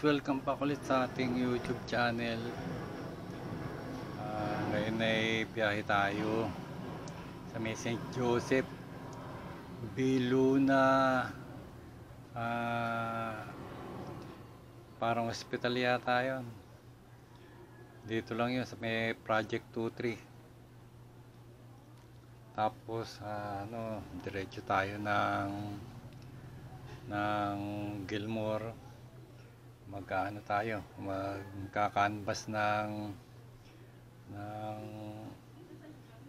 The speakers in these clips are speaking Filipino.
welcome pa ulit sa ating YouTube channel. Ngayon ay biyahe tayo sa may St. Joseph Biluna, parang hospital yata yun. Dito lang yun sa may Project 23. Tapos diretso tayo ng Gilmore. Magkakanvas ng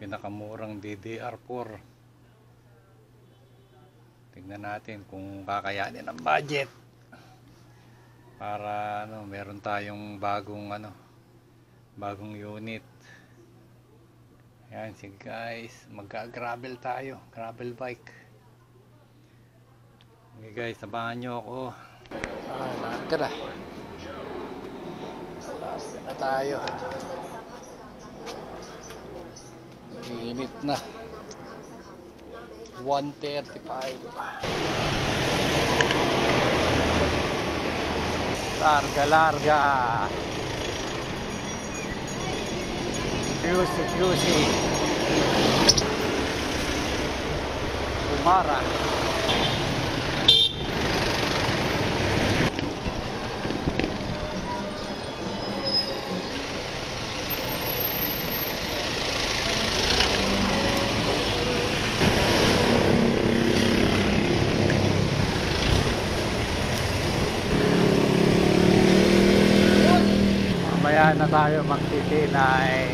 pinakamurang DDR4. Tingnan natin kung kakayanin ang budget para meron tayong bagong unit. Ayan, sige guys, magka-gravel tayo, gravel bike. Okay guys, sabahan nyo ako. Tara na tayo. Init na. 1:35. Larga. Juicy. Umara. Mamaya na tayo magtitinay.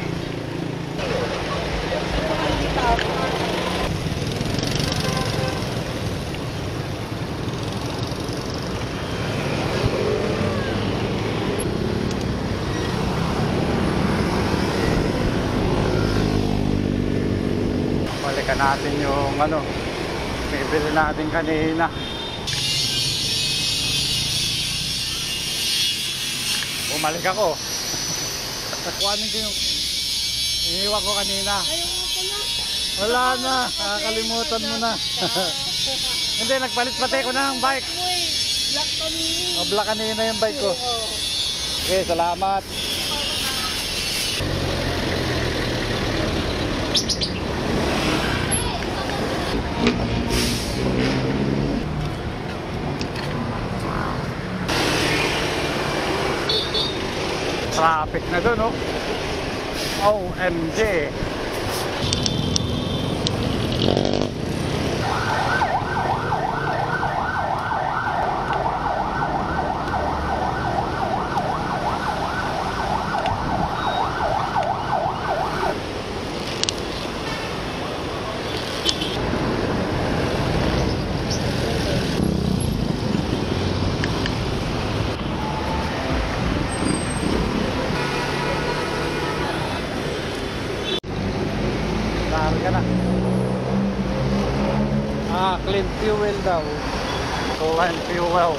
Balikan natin yung bibili natin kanina. Bumalik ako. Kuhanin ko yung iniwan ko kanina. Wala na, nakakalimutan mo na. Hindi, nagpalit pati ko na ng bike. Black kanina yung bike ko. Okay, salamat. Traffic na doon, oh. OMG. Clean fuel daw. Clean fuel.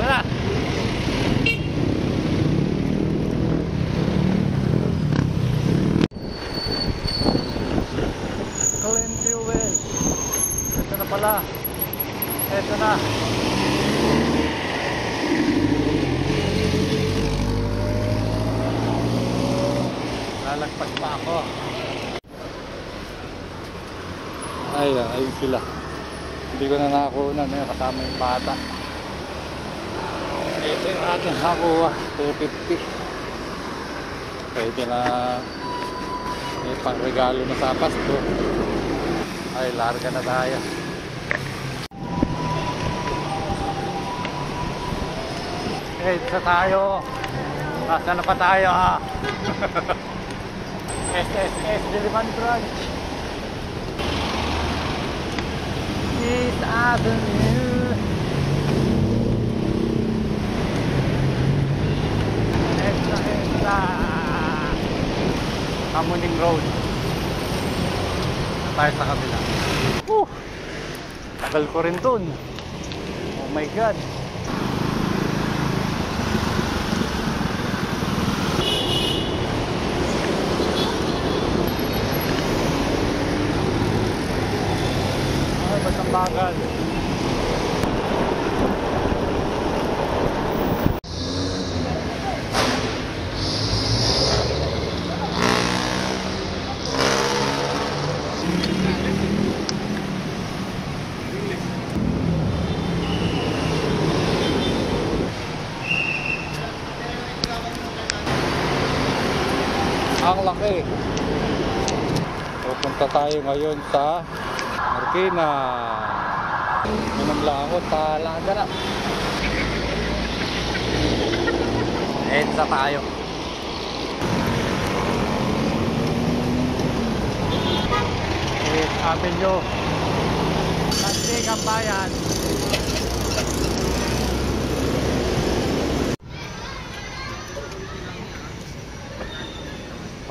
Tara. Ito na. Lalagpas pa ako. Ayun sila. Hindi ko na nakakunan. Kasama yung bata. Ito yung ating nakuha. 250. Pwede na may pang-regalo na sa Pasko. Ay, larga na tayo. Okay, isa tayo. Nasaan na pa tayo, ha? SSS Diliman Branch. East Avenue. Extra. Kamuning Road. Tayo Tagal ko rin dun. Oh my God. Ay, basang bagal. Ang laki. Pupunta tayo ngayon sa Marikina. Minum lang ako sa Laganap. EDSA tayo. Avenue. Plastic ang bayan.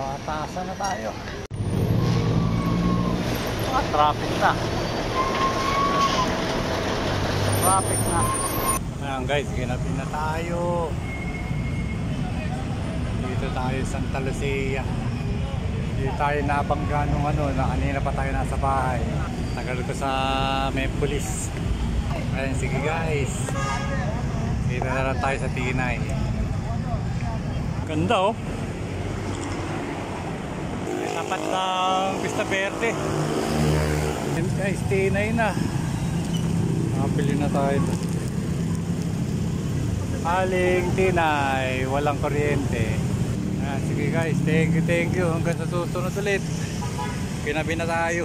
Batasan na tayo. Traffic na. Traffic na. Ayan guys, ginapin na tayo. Dito tayo sa Santa Lucia. Dito tayo nabangga nung na kanina pa tayo nasa bahay. Tagal ko sa may pulis. Ayan, sige guys. Dito na lang tayo sa Tinay. Ganda oh. Tapat ng Vista Verde. Yan guys, Tinay na. Nakapili na tayo. Aling Tinay, walang kuryente. Sige guys, thank you. Hanggang sa susunod ulit. Kinabi na tayo.